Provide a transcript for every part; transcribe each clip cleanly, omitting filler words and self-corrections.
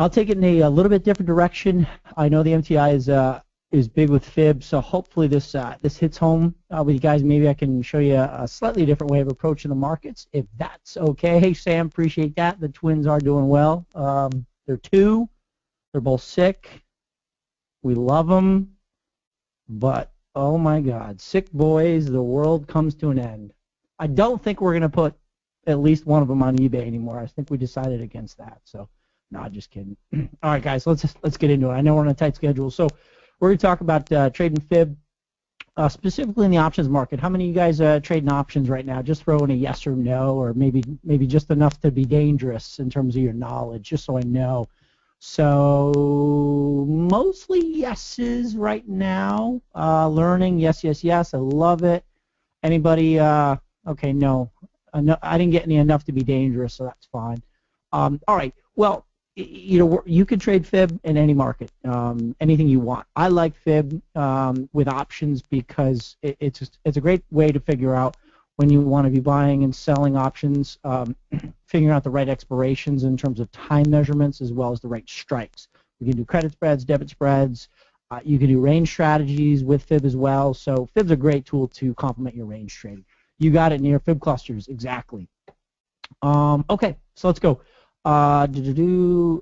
I'll take it in a little bit different direction. I know the MTI is big with fib, so hopefully this hits home with you guys. Maybe I can show you a slightly different way of approaching the markets, if that's okay. Hey, Sam, appreciate that. The twins are doing well. They're two. They're both sick. We love them, but oh my God, sick boys, the world comes to an end. I don't think we're going to put at least one of them on eBay anymore. I think we decided against that. So, no, just kidding. All right, guys, let's get into it. I know we're on a tight schedule, so we're going to talk about trading fib, specifically in the options market. How many of you guys trading options right now? Just throw in a yes or no, or maybe just enough to be dangerous in terms of your knowledge, just so I know. So mostly yeses right now. Learning, yes, yes, yes. I love it. Anybody? Okay, no. I didn't get any enough to be dangerous, so that's fine. All right. Well, you can trade fib in any market, anything you want. I like fib with options because it's a great way to figure out when you want to be buying and selling options, figuring out the right expirations in terms of time measurements as well as the right strikes. You can do credit spreads, debit spreads. You can do range strategies with fib as well. So fib's a great tool to complement your range trading. You got it near fib clusters, exactly. Okay, so let's go. Dangerous,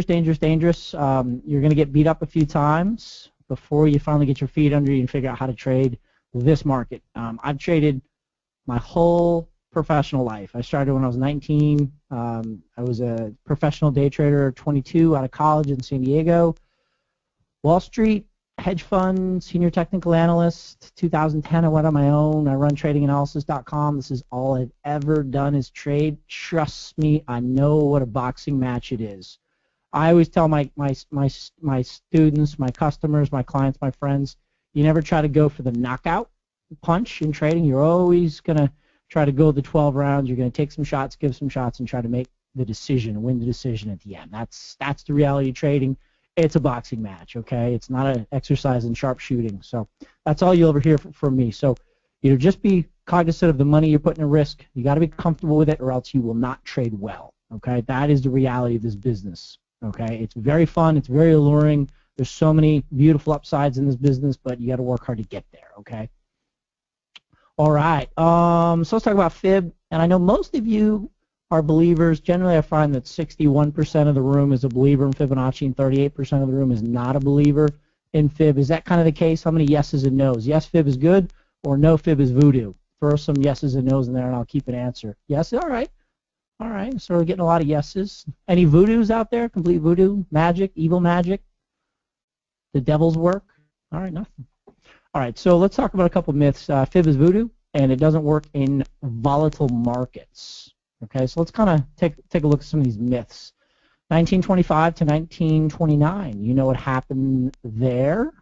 dangerous, dangerous. You're going to get beat up a few times before you finally get your feet under you and figure out how to trade this market. I've traded my whole professional life. I started when I was 19. I was a professional day trader, 22, out of college in San Diego. Wall Street, hedge fund, senior technical analyst. 2010, I went on my own. I run tradinganalysis.com. This is all I've ever done is trade. Trust me, I know what a boxing match it is. I always tell my students, my customers, my clients, my friends, you never try to go for the knockout punch in trading. You're always going to try to go the 12 rounds. You're going to take some shots, give some shots, and try to make the decision, win the decision at the end. That's the reality of trading. It's a boxing match, okay? It's not an exercise in sharpshooting. So that's all you'll ever hear from me. So just be cognizant of the money you're putting at risk. You got to be comfortable with it, or else you will not trade well, okay? That is the reality of this business, okay? It's very fun. It's very alluring. There's so many beautiful upsides in this business, but you got to work hard to get there, okay? All right. So let's talk about fib. And I know most of you are believers. Generally, I find that 61% of the room is a believer in Fibonacci and 38% of the room is not a believer in fib. Is that kind of the case? How many yeses and nos? Yes, fib is good, or no, fib is voodoo? Throw some yeses and nos in there, and I'll keep an answer. Yes? All right. All right. So we're getting a lot of yeses. Any voodoos out there? Complete voodoo? Magic? Evil magic? The devil's work? All right, nothing. All right, so let's talk about a couple myths. Fib is voodoo, and it doesn't work in volatile markets. Okay, so let's kind of take a look at some of these myths. 1925 to 1929. You know what happened there?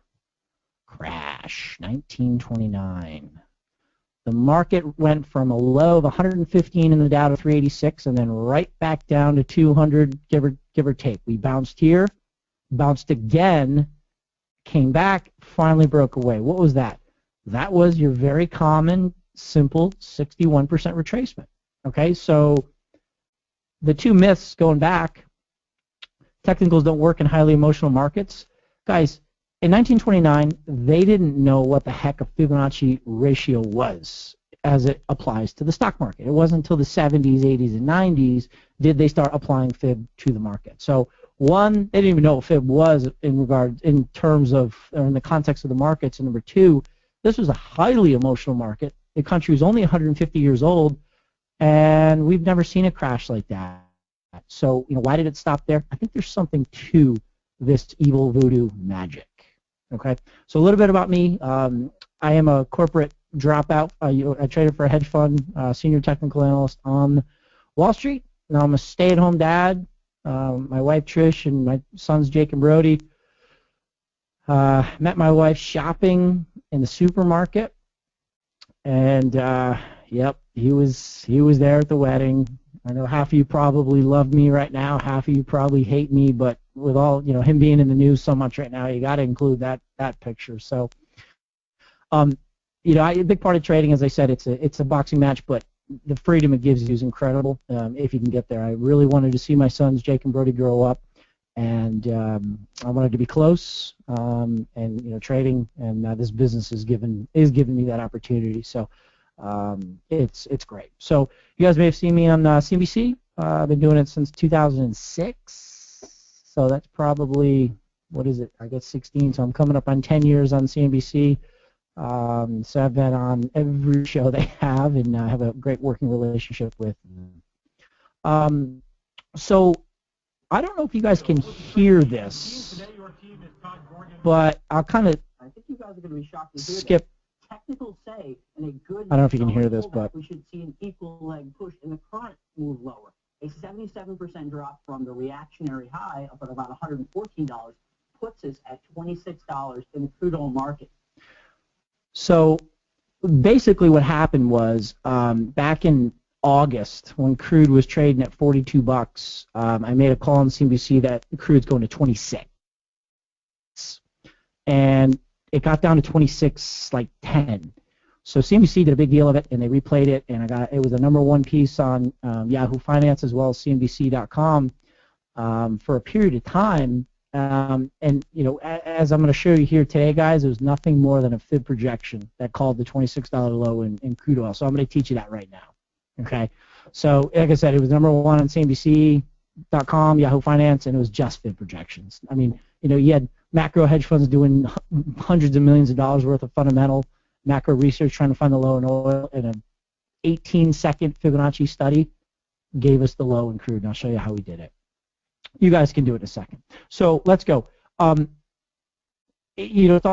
Crash. 1929. The market went from a low of 115 in the Dow to 386, and then right back down to 200, give or take. We bounced here, bounced again, came back, finally broke away. What was that? That was your very common, simple 61% retracement. Okay, so the two myths going back, technicals don't work in highly emotional markets. Guys, in 1929, they didn't know what the heck a Fibonacci ratio was as it applies to the stock market. It wasn't until the 70s, 80s, and 90s did they start applying fib to the market. So one, they didn't even know what fib was in terms of, or in the context of the markets. And number two, this was a highly emotional market. The country was only 150 years old, and we've never seen a crash like that. So, why did it stop there? I think there's something to this evil voodoo magic. Okay, so a little bit about me. I am a corporate dropout. I traded for a hedge fund, senior technical analyst on Wall Street. Now I'm a stay-at-home dad. My wife Trish and my sons Jake and Brody. Met my wife shopping in the supermarket, and yep, he was there at the wedding. I know half of you probably love me right now, half of you probably hate me, but with all him being in the news so much right now, you got to include that picture. So, a big part of trading, as I said, it's a boxing match, but the freedom it gives you is incredible if you can get there. I really wanted to see my sons, Jake and Brody, grow up, and I wanted to be close, and trading, and this business is giving me that opportunity. So it's great. So you guys may have seen me on CNBC. I've been doing it since 2006. So that's probably, what is it? I guess 16. So I'm coming up on 10 years on CNBC. So I've been on every show they have, and I have a great working relationship with them. So I don't know if you guys can hear this, but I'll kind of, I think you guys are going to be shocked to hear skip. Technical say in a good, I don't know if you can hear this, but we should see an equal leg push in the current move lower. A 77% drop from the reactionary high up at about $114 puts us at $26 in the crude oil market. So basically what happened was back in August when crude was trading at 42 bucks, I made a call on CNBC that crude's going to 26. And it got down to 26, like 10. So CNBC did a big deal of it, and they replayed it, and it was a #1 piece on Yahoo Finance as well as CNBC.com for a period of time. And as I'm going to show you here today, guys, it was nothing more than a fib projection that called the $26 low in crude oil. So I'm going to teach you that right now. Okay. So like I said, it was #1 on CNBC.com, Yahoo Finance, and it was just fib projections. I mean, you had macro hedge funds doing hundreds of millions of dollars worth of fundamental macro research trying to find the low in oil, and an 18-second Fibonacci study gave us the low in crude, and I'll show you how we did it. You guys can do it in a second. So let's go. It's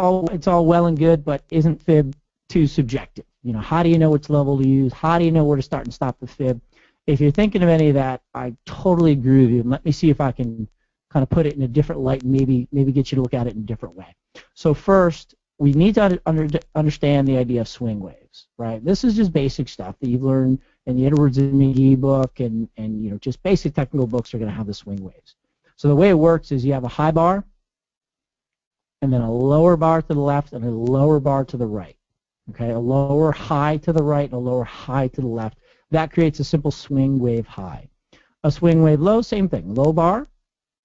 all well and good, but isn't fib too subjective? How do you know which level to use? How do you know where to start and stop the fib? If you're thinking of any of that, I totally agree with you. And let me see if I can kind of put it in a different light and maybe get you to look at it in a different way. So first, we need to understand the idea of swing waves, right? This is just basic stuff that you've learned in the Edwards and McGee book, and just basic technical books are going to have the swing waves. So the way it works is you have a high bar, and then a lower bar to the left, and a lower bar to the right. Okay, a lower high to the right and a lower high to the left. That creates a simple swing wave high. A swing wave low, same thing. Low bar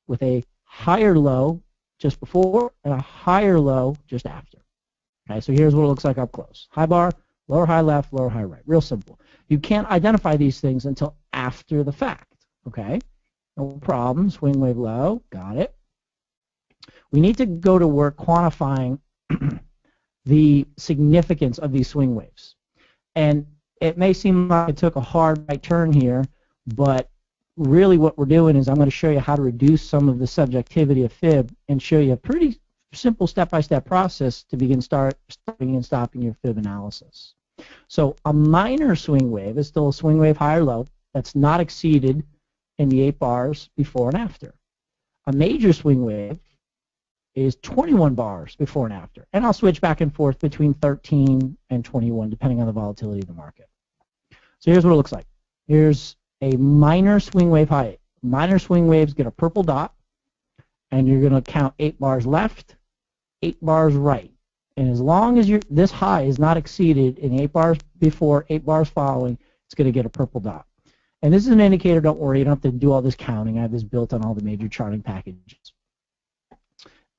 with a higher low just before and a higher low just after. Okay, so here's what it looks like up close. High bar, lower high left, lower high right. Real simple. You can't identify these things until after the fact. Okay, no problem. Swing wave low, got it. We need to go to work quantifying the significance of these swing waves. And it may seem like I took a hard right turn here, but really what we're doing is I'm going to show you how to reduce some of the subjectivity of fib and show you a pretty simple step-by-step process to begin starting and stopping your fib analysis. So a minor swing wave is still a swing wave high or low that's not exceeded in the 8 bars before and after. A major swing wave is 21 bars before and after. And I'll switch back and forth between 13 and 21 depending on the volatility of the market. So here's what it looks like. Here's a minor swing wave high. Minor swing waves get a purple dot, and you're going to count 8 bars left, 8 bars right. And as long as this high is not exceeded in 8 bars before, 8 bars following, it's going to get a purple dot. And this is an indicator, don't worry, you don't have to do all this counting. I have this built on all the major charting packages.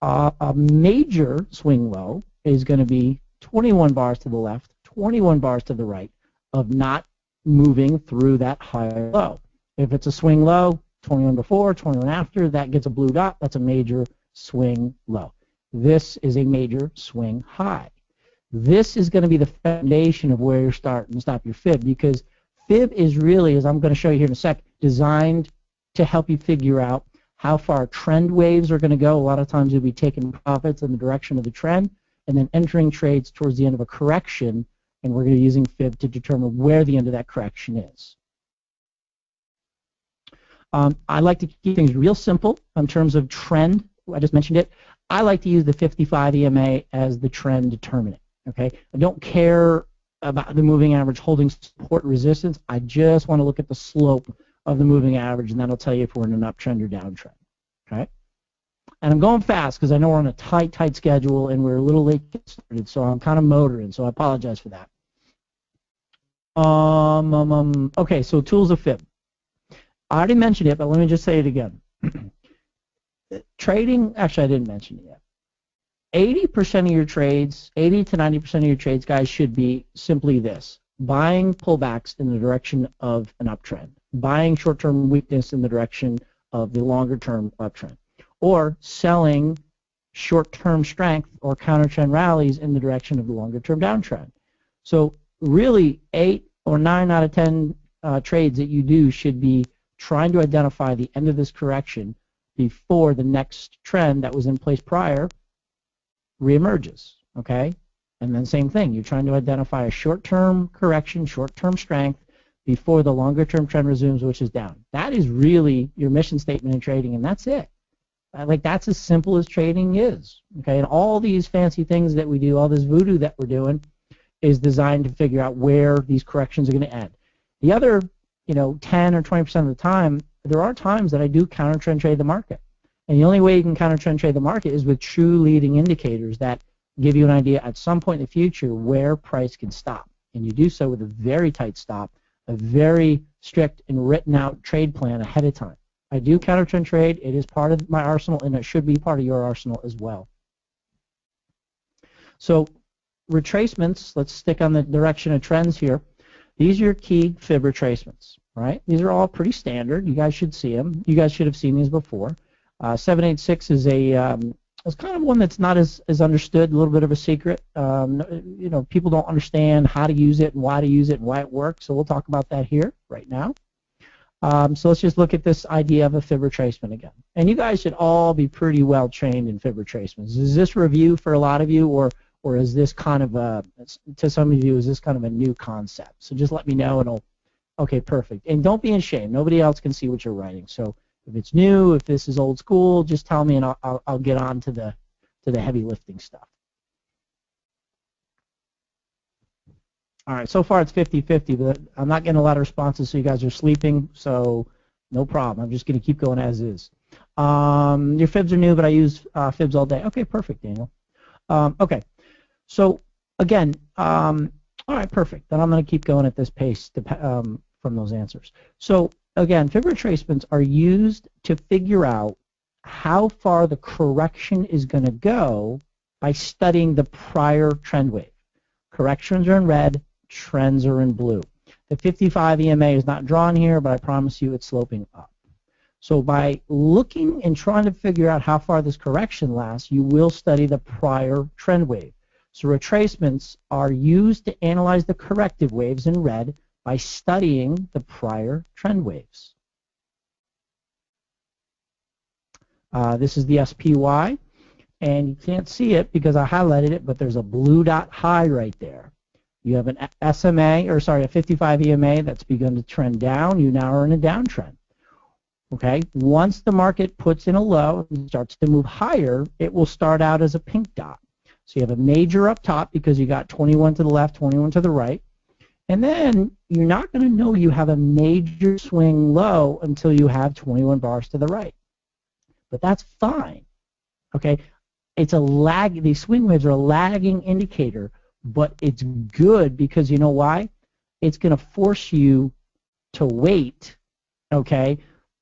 A major swing low is going to be 21 bars to the left, 21 bars to the right of not moving through that high low. If it's a swing low, 21 before, 21 after, that gets a blue dot. That's a major swing low. This is a major swing high. This is going to be the foundation of where you're starting to stop your fib, because fib is really, as I'm going to show you here in a sec, designed to help you figure out how far trend waves are going to go. A lot of times you'll be taking profits in the direction of the trend and then entering trades towards the end of a correction, and we're going to be using fib to determine where the end of that correction is. I like to keep things real simple in terms of trend. I just mentioned it. I like to use the 55 EMA as the trend determinant. Okay, I don't care about the moving average holding support and resistance. I just want to look at the slope of the moving average, and that'll tell you if we're in an uptrend or downtrend. Okay, and I'm going fast because I know we're on a tight schedule and we're a little late getting started, so I'm kind of motoring, so I apologize for that. Okay, so tools of fib. I already mentioned it, but let me just say it again. Trading, actually I didn't mention it yet. 80% of your trades, 80 to 90% of your trades, guys, should be simply this: buying pullbacks in the direction of an uptrend, buying short-term weakness in the direction of the longer-term uptrend, or selling short-term strength or counter-trend rallies in the direction of the longer-term downtrend. So really, 8 or 9 out of 10 trades that you do should be trying to identify the end of this correction before the next trend that was in place prior reemerges, okay? And then same thing, you're trying to identify a short-term correction, short-term strength before the longer-term trend resumes, which is down. That is really your mission statement in trading, and that's it. Like, that's as simple as trading is, okay? And all these fancy things that we do, all this voodoo that we're doing, is designed to figure out where these corrections are going to end. The other, 10 or 20% of the time, there are times that I do counter-trend trade the market. And the only way you can counter-trend trade the market is with true leading indicators that give you an idea at some point in the future where price can stop. And you do so with a very tight stop, a very strict and written out trade plan ahead of time. I do counter-trend trade. It is part of my arsenal, and it should be part of your arsenal as well. So retracements, let's stick on the direction of trends here. These are your key fib retracements, right? These are all pretty standard. You guys should see them. You guys should have seen these before. 786 is it's kind of one that's not as understood, a little bit of a secret. People don't understand how to use it and why to use it and why it works, so we'll talk about that here right now. So let's just look at this idea of a fib retracement again. And you guys should all be pretty well trained in fib retracements. Is this review for a lot of you, or is this kind of to some of you, is this kind of a new concept? So just let me know, and okay, perfect. And don't be ashamed. Nobody else can see what you're writing. So if it's new, if this is old school, just tell me, and I'll get on to the heavy lifting stuff. All right, so far it's 50-50, but I'm not getting a lot of responses, so you guys are sleeping, so no problem. I'm just going to keep going as is. Your fibs are new, but I use fibs all day. Okay, perfect, Daniel. Okay, so again, all right, perfect. Then I'm going to keep going at this pace from those answers. So again, fib retracements are used to figure out how far the correction is going to go by studying the prior trend wave. Corrections are in red, trends are in blue. The 55 EMA is not drawn here, but I promise you it's sloping up. So by looking and trying to figure out how far this correction lasts, you will study the prior trend wave. So retracements are used to analyze the corrective waves in red by studying the prior trend waves. This is the SPY, and you can't see it because I highlighted it, but there's a blue dot high right there. You have an a 55 EMA that's begun to trend down. You now are in a downtrend. Okay, once the market puts in a low and starts to move higher, it will start out as a pink dot. So you have a major up top because you got 21 to the left, 21 to the right. And then you're not going to know you have a major swing low until you have 21 bars to the right. But that's fine. Okay, it's a lag. These swing waves are a lagging indicator, but it's good because you know why? It's going to force you to wait, okay,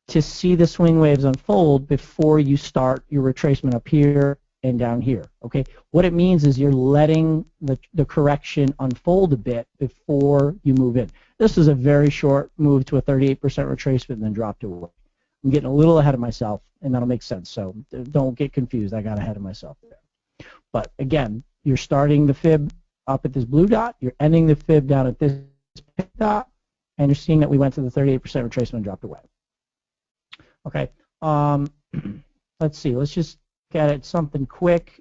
to see the swing waves unfold before you start your retracement up here and down here. Okay, what it means is you're letting the correction unfold a bit before you move in. This is a very short move to a 38% retracement and then dropped away. I'm getting a little ahead of myself, and that'll make sense. So don't get confused. I got ahead of myself there. But again, you're starting the fib up at this blue dot. You're ending the fib down at this pink dot, and you're seeing that we went to the 38% retracement and dropped away. Okay. Let's see. Let's just get at something quick.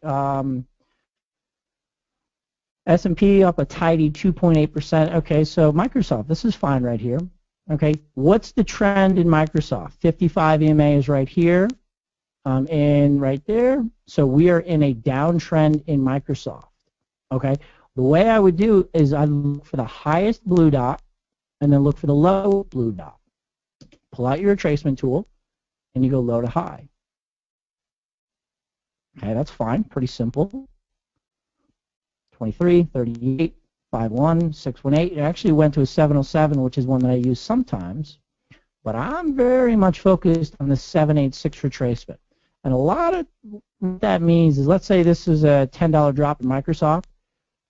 S&P up a tidy 2.8%. Okay, so Microsoft, this is fine right here. Okay, what's the trend in Microsoft? 55 EMA is right here and right there. So we are in a downtrend in Microsoft. Okay, the way I would do is I look for the highest blue dot and then look for the low blue dot. Pull out your retracement tool and you go low to high. Okay, that's fine, pretty simple. 23, 38, 651, 618. It actually went to a 707, which is one that I use sometimes. But I'm very much focused on the 786 retracement. And a lot of what that means is, let's say this is a $10 drop in Microsoft.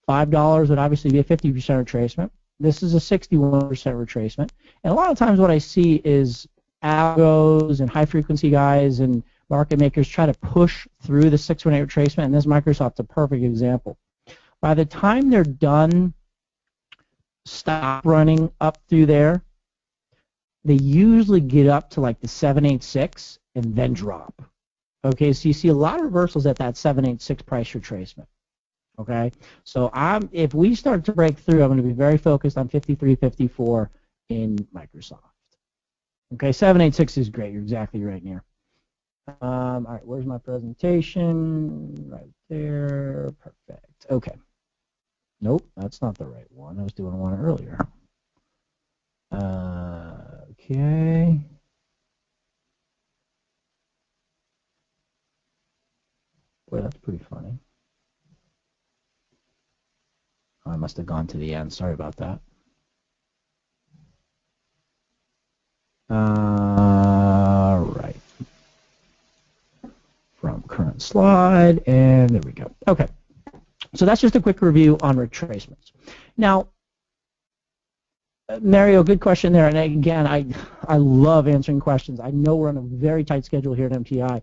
$5 would obviously be a 50% retracement. This is a 61% retracement. And a lot of times what I see is algos and high-frequency guys and market makers try to push through the 618 retracement, and this Microsoft's a perfect example. By the time they're done stop running up through there, they usually get up to like the 786 and then drop. Okay, so you see a lot of reversals at that 786 price retracement. Okay, so if we start to break through, I'm going to be very focused on 53.54 in Microsoft. Okay, 786 is great. You're exactly right, Near. All right, where's my presentation? Right there. Perfect. Okay. Nope, that's not the right one. I was doing one earlier. Okay. Boy, that's pretty funny. Oh, I must have gone to the end. Sorry about that. Right. From current slide, and there we go. Okay. So that's just a quick review on retracements. Now, Mario, good question there. And again, I love answering questions. I know we're on a very tight schedule here at MTI.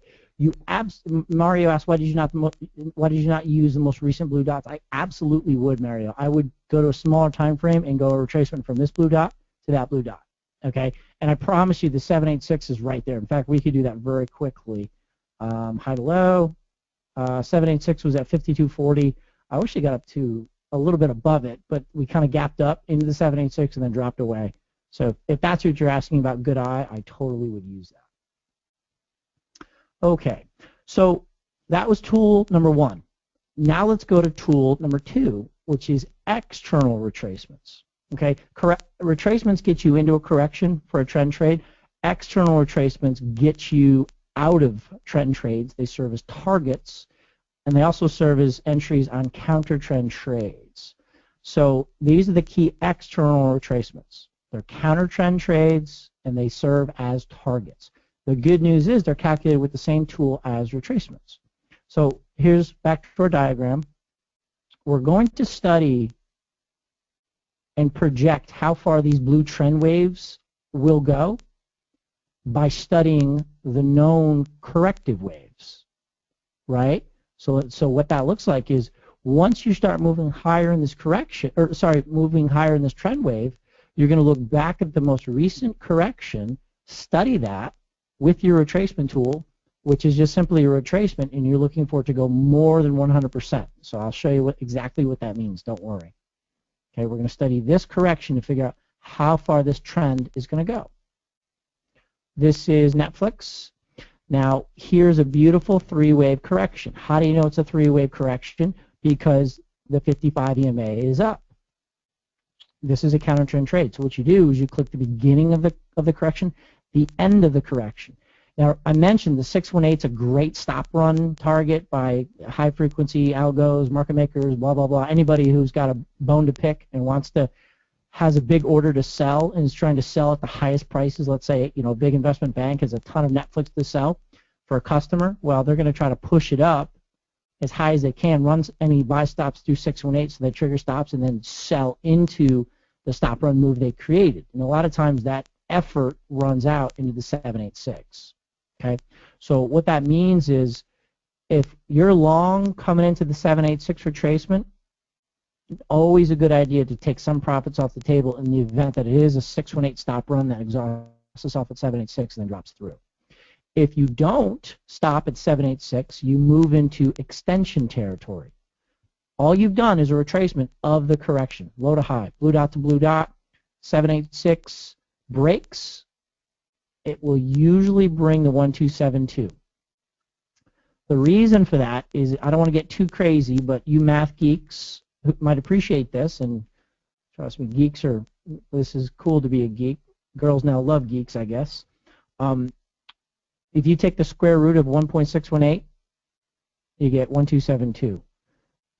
Mario asked, why did you not use the most recent blue dots? I absolutely would, Mario. I would go to a smaller time frame and go a retracement from this blue dot to that blue dot. Okay, and I promise you the 786 is right there. In fact, we could do that very quickly. High to low. 786 was at 52.40. I wish it got up to a little bit above it, but we kind of gapped up into the 786 and then dropped away. So if that's what you're asking about good eye, I totally would use that. Okay, so that was tool number one. Now let's go to tool number two, which is external retracements. Okay, retracements get you into a correction for a trend trade. External retracements get you out of trend trades. They serve as targets, and they also serve as entries on counter trend trades. So these are the key external retracements. They're counter trend trades, and they serve as targets. The good news is they're calculated with the same tool as retracements. So here's back to our diagram. We're going to study and project how far these blue trend waves will go by studying the known corrective waves, right? So what that looks like is once you start moving higher in this correction, or sorry, moving higher in this trend wave, you're going to look back at the most recent correction, study that with your retracement tool, which is just simply a retracement, and you're looking for it to go more than 100%. So I'll show you exactly what that means. Don't worry. Okay, we're going to study this correction to figure out how far this trend is going to go. This is Netflix. Now, here's a beautiful three-wave correction. How do you know it's a three-wave correction? Because the 55 EMA is up. This is a counter trend trade. So what you do is you click the beginning of the correction, the end of the correction. Now, I mentioned the 618 is a great stop run target by high-frequency algos, market makers, blah, blah, blah. Anybody who's got a bone to pick and has a big order to sell and is trying to sell at the highest prices. Let's say, a big investment bank has a ton of Netflix to sell for a customer. Well, they're going to try to push it up as high as they can, run any buy stops through 618 so they trigger stops and then sell into the stop run move they created. And a lot of times that effort runs out into the 786. Okay, so what that means is if you're long coming into the 786 retracement, it's always a good idea to take some profits off the table in the event that it is a 618 stop run that exhausts us off at 786 and then drops through. If you don't stop at 786, you move into extension territory. All you've done is a retracement of the correction, low to high, blue dot to blue dot, 786 breaks. It will usually bring the 1272. The reason for that is, I don't want to get too crazy, but you math geeks might appreciate this, and trust me, this is cool to be a geek. Girls now love geeks, I guess. If you take the square root of 1.618, you get 1272.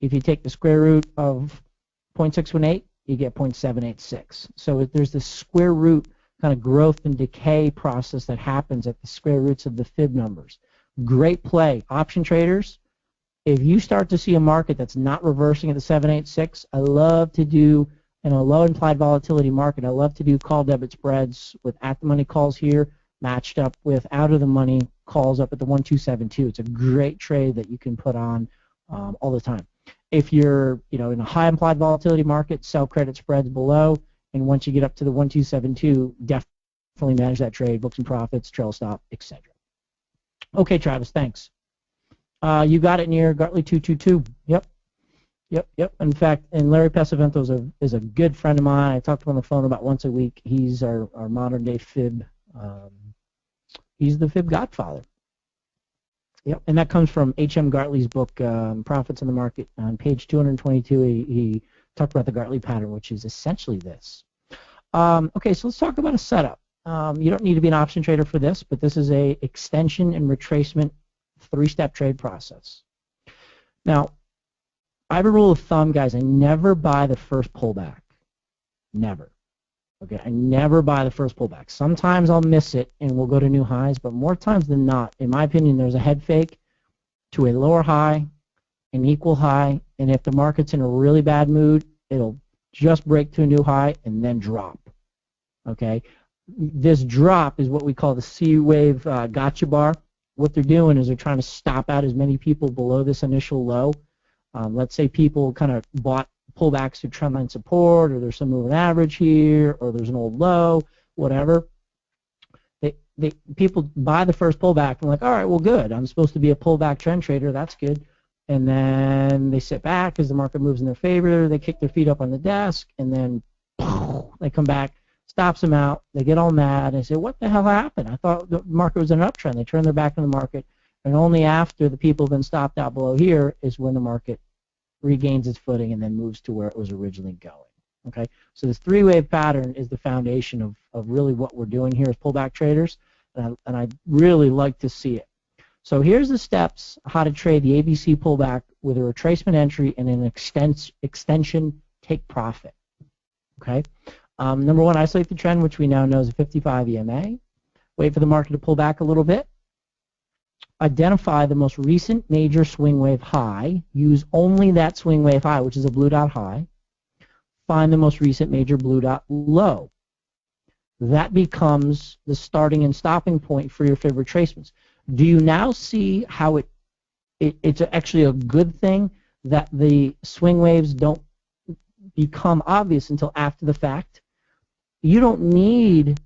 If you take the square root of 0.618, you get 0.786. So there's this square root kind of growth and decay process that happens at the square roots of the fib numbers. Great play. Option traders, if you start to see a market that's not reversing at the 786, I love to do, in a low implied volatility market, I love to do call debit spreads with at-the-money calls here matched up with out-of-the-money calls up at the 1272. It's a great trade that you can put on all the time. If you're in a high implied volatility market, sell credit spreads below, and once you get up to the 1272, definitely manage that trade, book some profits, trail stop, etc. Okay, Travis, thanks. You got it near Gartley 222. Yep. In fact, and Larry Pesavento is a good friend of mine. I talk to him on the phone about once a week. He's our modern day fib. He's the fib godfather. Yep, and that comes from H.M. Gartley's book, Profits in the Market. On page 222, he talked about the Gartley pattern, which is essentially this. Okay, so let's talk about a setup. You don't need to be an option trader for this, but this is a extension and retracement three-step trade process. Now, I have a rule of thumb, guys. I never buy the first pullback. Never. Okay, I never buy the first pullback. Sometimes I'll miss it and we'll go to new highs, but more times than not, in my opinion, there's a head fake to a lower high, an equal high, and if the market's in a really bad mood, it'll just break to a new high and then drop. Okay, this drop is what we call the C-wave gotcha bar. What they're doing is they're trying to stop out as many people below this initial low. Let's say people kind of bought pullbacks to trendline support, or there's some moving average here, or there's an old low, whatever. People buy the first pullback and like, all right, well, good. I'm supposed to be a pullback trend trader. That's good. And then they sit back as the market moves in their favor. They kick their feet up on the desk, and then they come back, stops them out. They get all mad and say, what the hell happened? I thought the market was in an uptrend. They turn their back on the market, and only after the people have been stopped out below here is when the market regains its footing and then moves to where it was originally going. Okay, so this three-wave pattern is the foundation of really what we're doing here as pullback traders, and I really like to see it. So here's the steps how to trade the ABC pullback with a retracement entry and an extension take profit. Okay, number one, isolate the trend, which we now know is a 55 EMA. Wait for the market to pull back a little bit. Identify the most recent major swing wave high. Use only that swing wave high, which is a blue dot high. Find the most recent major blue dot low. That becomes the starting and stopping point for your fib retracements. Do you now see how it's actually a good thing that the swing waves don't become obvious until after the fact? You don't need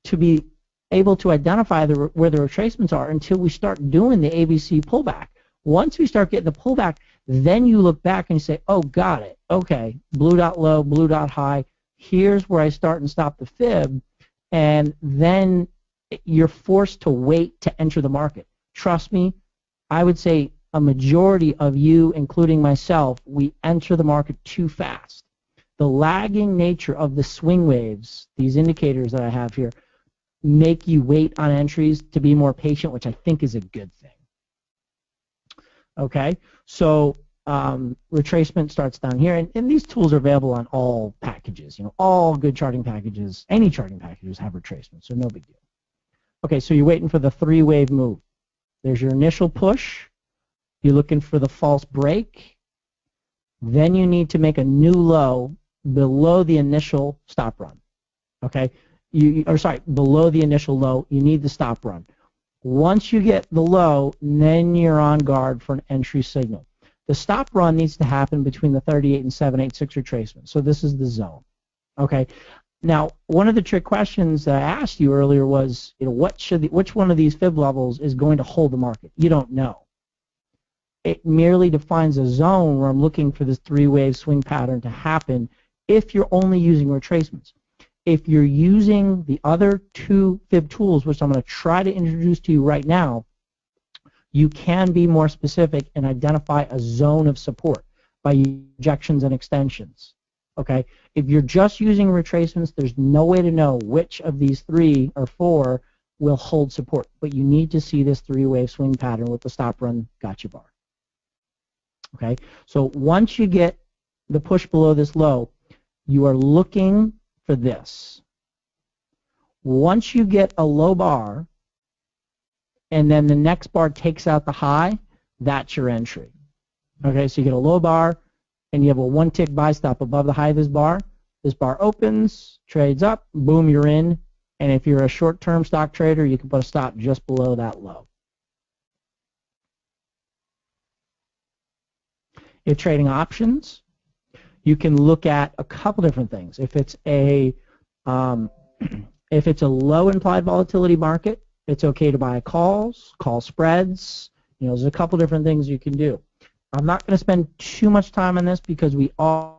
to be able to identify where the retracements are until we start doing the ABC pullback. Once we start getting the pullback, then you look back and you say, oh, got it. Okay, blue dot low, blue dot high. Here's where I start and stop the fib. And then you're forced to wait to enter the market. Trust me, I would say a majority of you, including myself, we enter the market too fast. The lagging nature of the swing waves, these indicators that I have here, make you wait on entries to be more patient, which I think is a good thing. Okay, so retracement starts down here, and these tools are available on all packages. All good charting packages, any charting packages have retracement, so no big deal. Okay, so you're waiting for the three-wave move. There's your initial push. You're looking for the false break. Then you need to make a new low below the initial stop run. Okay, below the initial low, you need the stop run. Once you get the low, then you're on guard for an entry signal. The stop run needs to happen between the 38 and 786 retracement. So this is the zone. Okay. Now, one of the trick questions that I asked you earlier was, which one of these fib levels is going to hold the market? You don't know. It merely defines a zone where I'm looking for this three-wave swing pattern to happen if you're only using retracements. If you're using the other two fib tools, which I'm going to try to introduce to you right now, you can be more specific and identify a zone of support by injections and extensions. Okay, if you're just using retracements, there's no way to know which of these three or four will hold support, but you need to see this three-wave swing pattern with the stop run gotcha bar. Okay, so once you get the push below this low, you are looking for this. Once you get a low bar, and then the next bar takes out the high, that's your entry. Okay, so you get a low bar, and you have a one-tick buy stop above the high of this bar. This bar opens, trades up, boom, you're in. And if you're a short-term stock trader, you can put a stop just below that low. If trading options, you can look at a couple different things. If it's a low implied volatility market, it's okay to buy calls, call spreads. You know, there's a couple different things you can do. I'm not going to spend too much time on this because we are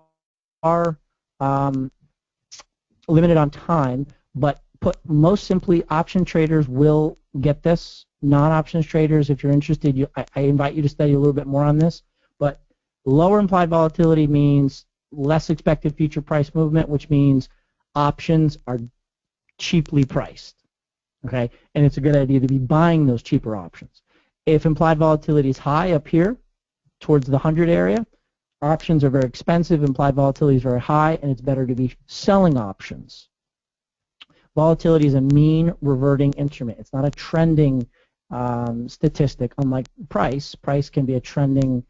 limited on time, but most simply, option traders will get this. Non-options traders, if you're interested, I invite you to study a little bit more on this. But lower implied volatility means less expected future price movement, which means options are cheaply priced. Okay, and it's a good idea to be buying those cheaper options. If implied volatility is high up here, towards the 100 area, options are very expensive, implied volatility is very high, and it's better to be selling options. Volatility is a mean reverting instrument. It's not a trending statistic, unlike price. Price can be a trending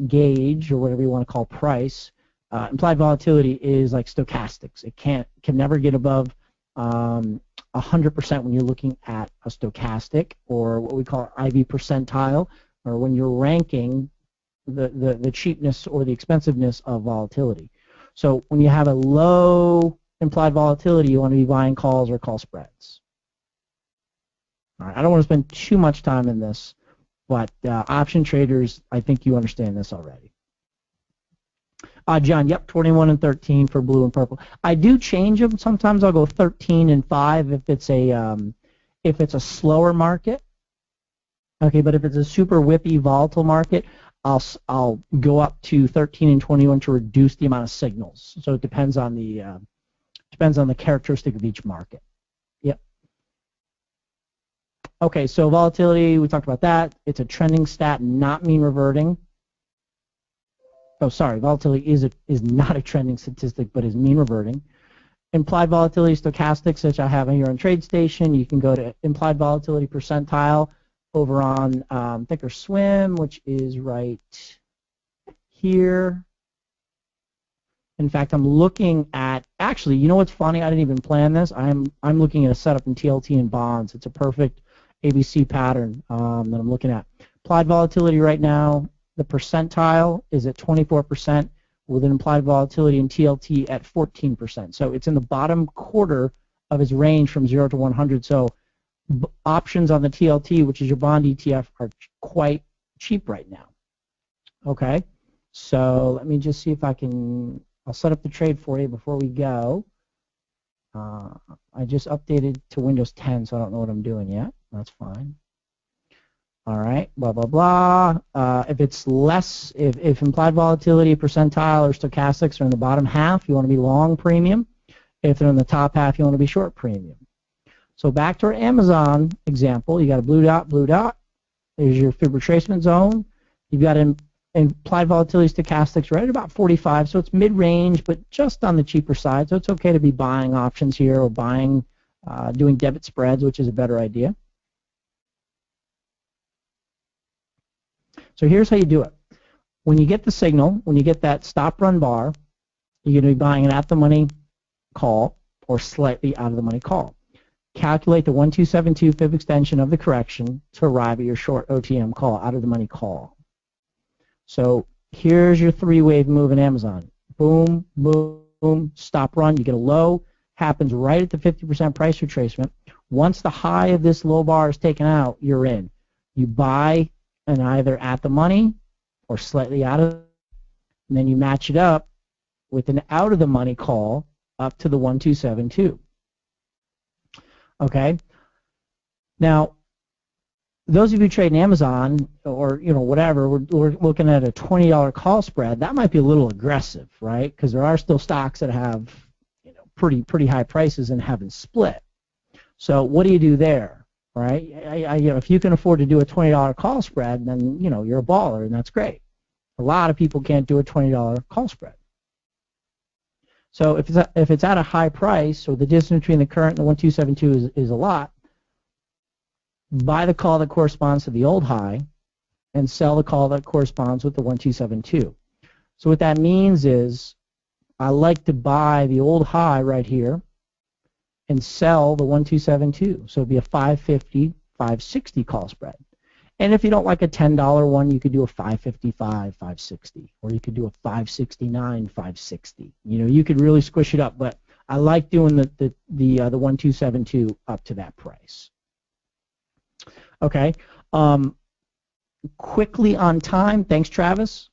gauge, or whatever you want to call price. Implied volatility is like stochastics. It can never get above 100% when you're looking at a stochastic, or what we call IV percentile, or when you're ranking the cheapness or the expensiveness of volatility. So when you have a low implied volatility, you want to be buying calls or call spreads. All right, I don't want to spend too much time in this, but option traders, I think you understand this already. John, yep, 21 and 13 for blue and purple. I do change them. Sometimes I'll go 13 and 5 if it's a slower market. Okay, but if it's a super whippy, volatile market, I'll go up to 13 and 21 to reduce the amount of signals. So it depends on the characteristic of each market. Yep. Okay, so volatility, we talked about that. It's a trending stat, not mean reverting. Oh, sorry, volatility is not a trending statistic, but is mean reverting. Implied volatility stochastics, which I have here on TradeStation. You can go to implied volatility percentile over on Thinkorswim, which is right here. In fact, I'm looking at, actually, you know what's funny? I didn't even plan this. I'm looking at a setup in TLT and bonds. It's a perfect ABC pattern that I'm looking at. Implied volatility right now, the percentile is at 24% with an implied volatility in TLT at 14%. So it's in the bottom quarter of its range from 0 to 100. So options on the TLT, which is your bond ETF, are quite cheap right now. Okay, so let me just see if I can, I'll set up the trade for you before we go. I just updated to Windows 10, so I don't know what I'm doing yet. That's fine. All right, blah, blah, blah. If it's less, if implied volatility, percentile, or stochastics are in the bottom half, you want to be long premium. If they're in the top half, you want to be short premium. So back to our Amazon example, you got a blue dot. There's your fib retracement zone. You've got an implied volatility stochastics right at about 45, so it's mid-range, but just on the cheaper side. So it's okay to be buying options here or buying, doing debit spreads, which is a better idea. So here's how you do it. When you get the signal, when you get that stop run bar, you're going to be buying an at-the-money call or slightly out-of-the-money call. Calculate the 1272 fib extension of the correction to arrive at your short OTM call, out-of-the-money call. So here's your three-wave move in Amazon. Boom, boom, boom, stop run. You get a low, happens right at the 50% price retracement. Once the high of this low bar is taken out, you're in. You buy and either at the money or slightly out of, and then you match it up with an out of the money call up to the 1272. Okay. Now, those of you trading Amazon or whatever, we're looking at a $20 call spread. That might be a little aggressive, right? Because there are still stocks that have pretty high prices and haven't split. So what do you do there? Right? If you can afford to do a $20 call spread, then you're a baller, and that's great. A lot of people can't do a $20 call spread. So if it's at a high price, or the distance between the current and the 1272 is a lot, buy the call that corresponds to the old high and sell the call that corresponds with the 1272. So what that means is I like to buy the old high right here and sell the 1272. So it'd be a 550, 560 call spread. And if you don't like a $10 one, you could do a 555, 560, or you could do a 569, 560. You know, you could really squish it up, but I like doing the 1272 up to that price. Okay. Quickly on time. Thanks, Travis.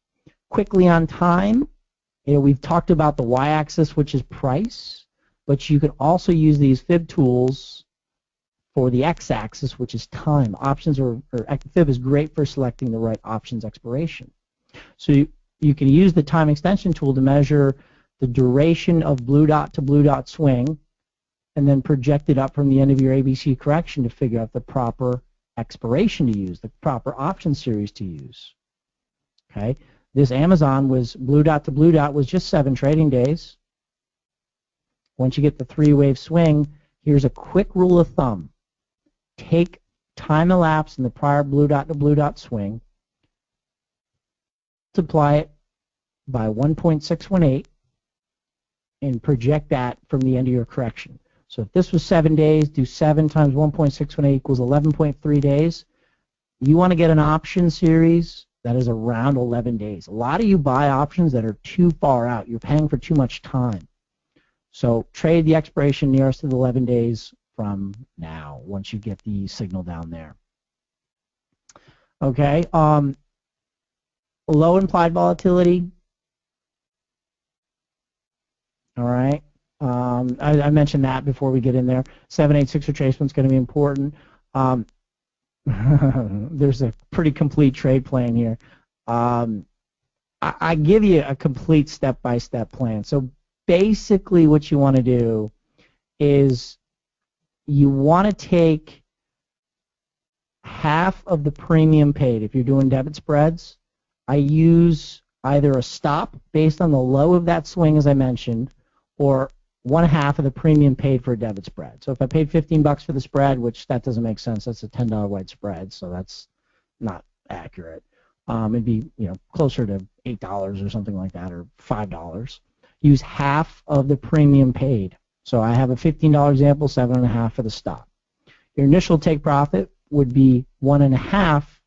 Quickly on time. You know, we've talked about the y-axis, which is price, but you can also use these fib tools for the x-axis, which is time. Options or fib is great for selecting the right options expiration. So you can use the time extension tool to measure the duration of blue dot to blue dot swing, and then project it up from the end of your ABC correction to figure out the proper expiration to use, the proper option series to use. Okay, this Amazon was blue dot to blue dot was just 7 trading days. Once you get the 3-wave swing, here's a quick rule of thumb. Take time elapsed in the prior blue dot to blue dot swing, multiply it by 1.618, and project that from the end of your correction. So if this was 7 days, do 7 times 1.618 equals 11.3 days. You want to get an option series that is around 11 days. A lot of you buy options that are too far out. You're paying for too much time. So trade the expiration nearest to the 11 days from now, once you get the signal down there. Okay, low implied volatility. All right. I mentioned that before we get in there. 786 retracement is going to be important. There's a pretty complete trade plan here. I give you a complete step-by-step plan. So basically what you want to do is you want to take half of the premium paid. If you're doing debit spreads, I use either a stop based on the low of that swing, as I mentioned, or 1/2 of the premium paid for a debit spread. So if I paid $15 for the spread, which that doesn't make sense, that's a $10 wide spread, so that's not accurate. It'd be, you know, closer to $8 or something like that, or $5. Use half of the premium paid. So I have a $15 example, 7.5 for the stop. Your initial take profit would be 1.5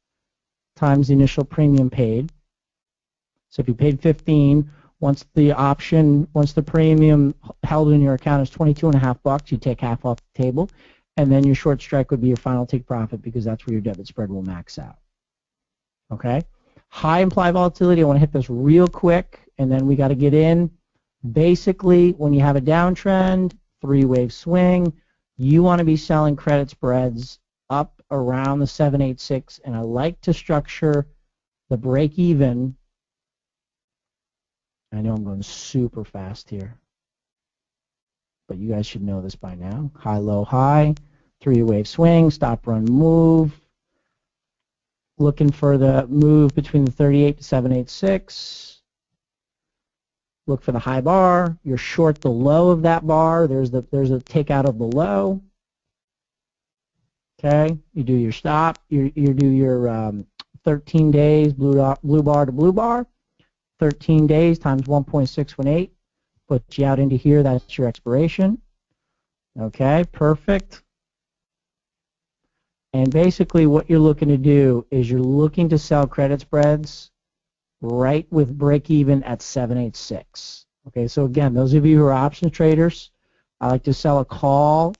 times the initial premium paid. So if you paid 15, once the premium held in your account is 22.5 bucks, you take half off the table, and then your short strike would be your final take profit, because that's where your debit spread will max out. Okay? High implied volatility, I want to hit this real quick, and then we got to get in. Basically, when you have a downtrend, 3-wave swing, you want to be selling credit spreads up around the 786, and I like to structure the break even. I know I'm going super fast here, but you guys should know this by now. High, low, high, 3-wave swing, stop, run, move. Looking for the move between the 38 to 786. Look for the high bar. You're short the low of that bar. There's a takeout of the low. Okay, you do your stop. You do your 13 days blue bar to blue bar. 13 days times 1.618 puts you out into here. That's your expiration. Okay, perfect. And basically what you're looking to do is you're looking to sell credit spreads right with break even at 786. Okay, so again, those of you who are options traders, I like to sell a call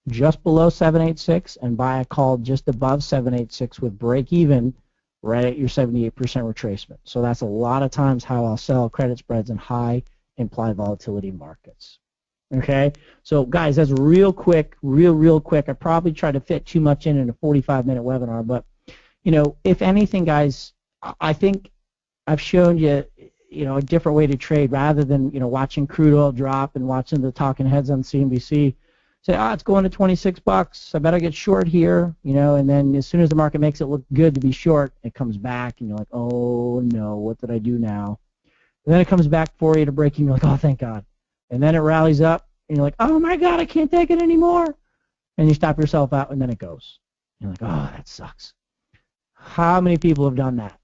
just below 786 and buy a call just above 786 with break even right at your 78% retracement. So that's a lot of times how I'll sell credit spreads in high implied volatility markets. Okay, so guys, that's real quick, real quick. I probably tried to fit too much in a 45-minute webinar, but you know, if anything, guys, I think I've shown you, you know, a different way to trade rather than, you know, watching crude oil drop and watching the talking heads on CNBC. say, it's going to 26 bucks. I better get short here, you know, and then as soon as the market makes it look good to be short, it comes back, and you're like, oh no, what did I do now? And then it comes back for you to break you, and you're like, oh, thank God. And then it rallies up, and you're like, oh my God, I can't take it anymore. And you stop yourself out, and then it goes. You're like, oh, that sucks. How many people have done that?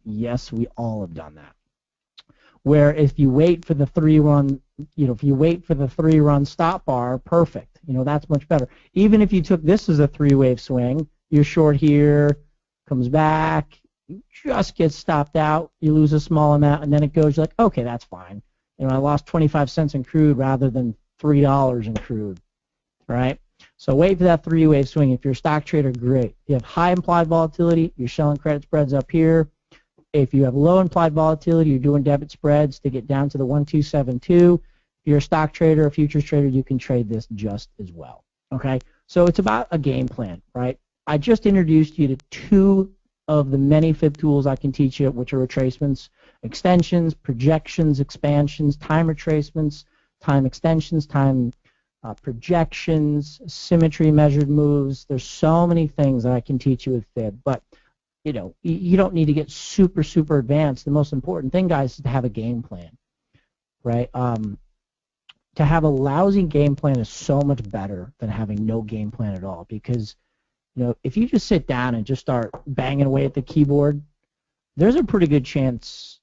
Yes, we all have done that. Where if you wait for the three-run, you know, if you wait for the three-run stop bar, perfect. You know, that's much better. Even if you took this as a three-wave swing, you're short here, comes back, you just get stopped out, you lose a small amount, and then it goes, you're like, okay, that's fine. You know, I lost 25 cents in crude rather than $3 in crude, right? So wait for that three-wave swing. If you're a stock trader, great. If you have high implied volatility, you're selling credit spreads up here. If you have low implied volatility, you're doing debit spreads to get down to the 1272. If you're a stock trader or futures trader, you can trade this just as well. Okay? So it's about a game plan, right? I just introduced you to two of the many fib tools I can teach you, which are retracements, extensions, projections, expansions, time retracements, time extensions, time projections, symmetry measured moves. There's so many things that I can teach you with fib, but you know, you don't need to get super, super advanced. The most important thing, guys, is to have a game plan, right? To have a lousy game plan is so much better than having no game plan at all, because, you know, if you just sit down and just start banging away at the keyboard, there's a pretty good chance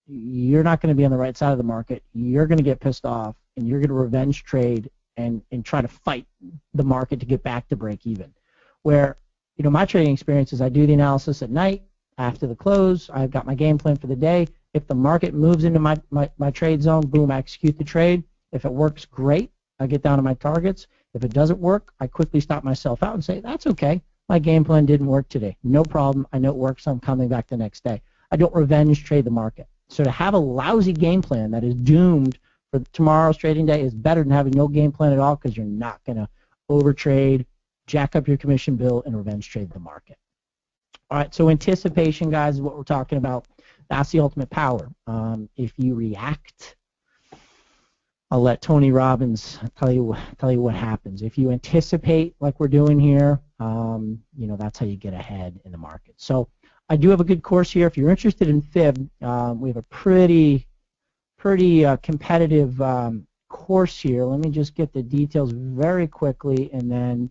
you're not going to be on the right side of the market. You're going to get pissed off, and you're going to revenge trade and try to fight the market to get back to break even. Where, you know, my trading experience is I do the analysis at night after the close. I've got my game plan for the day. If the market moves into my trade zone, boom, I execute the trade. If it works, great. I get down to my targets. If it doesn't work, I quickly stop myself out and say, that's okay. My game plan didn't work today. No problem. I know it works. I'm coming back the next day. I don't revenge trade the market. So to have a lousy game plan that is doomed for tomorrow's trading day is better than having no game plan at all, because you're not going to overtrade, jack up your commission bill, and revenge trade the market. All right, so anticipation, guys, is what we're talking about. That's the ultimate power. If you react, I'll let Tony Robbins tell you what happens. If you anticipate, like we're doing here, you know, that's how you get ahead in the market. So I do have a good course here. If you're interested in fib, we have a pretty competitive course here. Let me just get the details very quickly, and then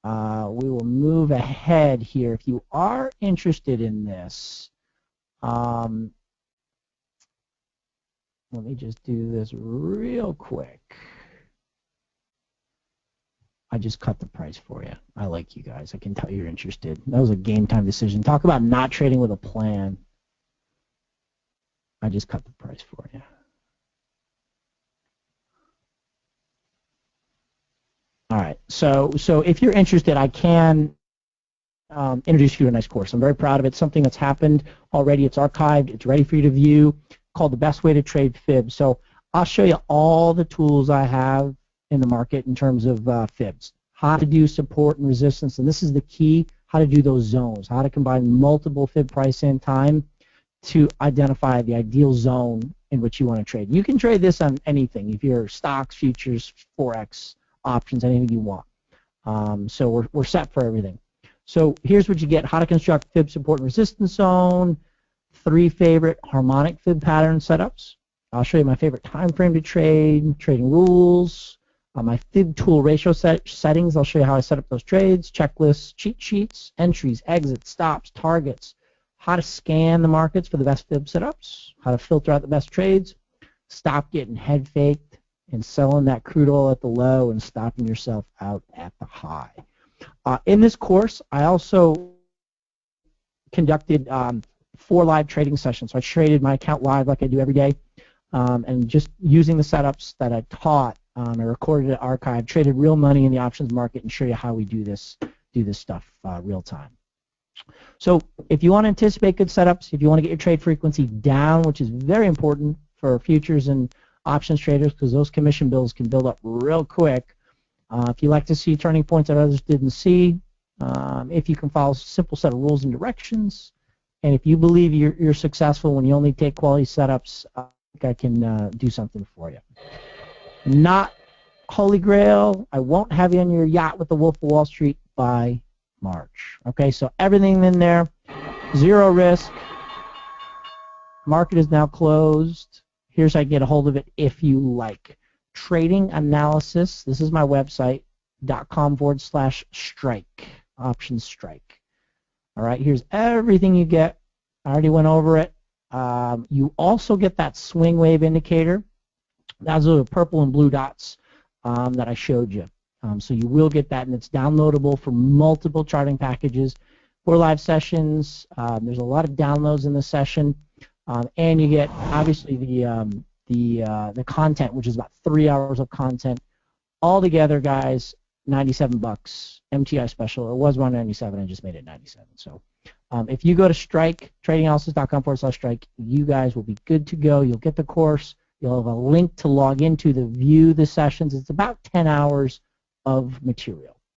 we will move ahead here. If you are interested in this, let me just do this real quick. I just cut the price for you. I like you guys. I can tell you're interested. That was a game time decision. Talk about not trading with a plan. I just cut the price for you. All right, so if you're interested, I can introduce you to a nice course. I'm very proud of it. Something that's happened already. It's archived. It's ready for you to view. Called The Best Way to Trade Fib. So I'll show you all the tools I have in the market in terms of fibs. How to do support and resistance, and this is the key, how to do those zones, how to combine multiple fib price and time to identify the ideal zone in which you want to trade. You can trade this on anything, if you're stocks, futures, Forex, options, anything you want. So we're set for everything. So here's what you get: how to construct fib support and resistance zone, 3 favorite harmonic fib pattern setups. I'll show you my favorite time frame to trade, trading rules, my fib tool ratio settings. I'll show you how I set up those trades, checklists, cheat sheets, entries, exits, stops, targets, how to scan the markets for the best fib setups, how to filter out the best trades, stop getting head faked and selling that crude oil at the low and stopping yourself out at the high. In this course, I also conducted 4 live trading sessions. So I traded my account live like I do every day, and just using the setups that I taught, I recorded it, archived, traded real money in the options market, and show you how we do this stuff real time. So if you want to anticipate good setups, if you want to get your trade frequency down, which is very important for futures and options traders, because those commission bills can build up real quick. If you like to see turning points that others didn't see, if you can follow a simple set of rules and directions, and if you believe you're successful when you only take quality setups, I think I can do something for you. Not Holy Grail, I won't have you on your yacht with the Wolf of Wall Street by March. Okay, so everything in there, zero risk. Market is now closed. Here's how you get a hold of it if you like. Trading analysis, this is my website, .com/strike, option strike. All right, here's everything you get. I already went over it. You also get that swing wave indicator. Those are the purple and blue dots that I showed you. So you will get that, and it's downloadable for multiple charting packages for live sessions. There's a lot of downloads in the session, and you get obviously the content, which is about 3 hours of content. All together, guys, $97. MTI special. It was $197. I just made it $97. So if you go to Strike, tradinganalysis.com/strike, you guys will be good to go. You'll get the course. You'll have a link to log into to view the sessions. It's about 10 hours of material.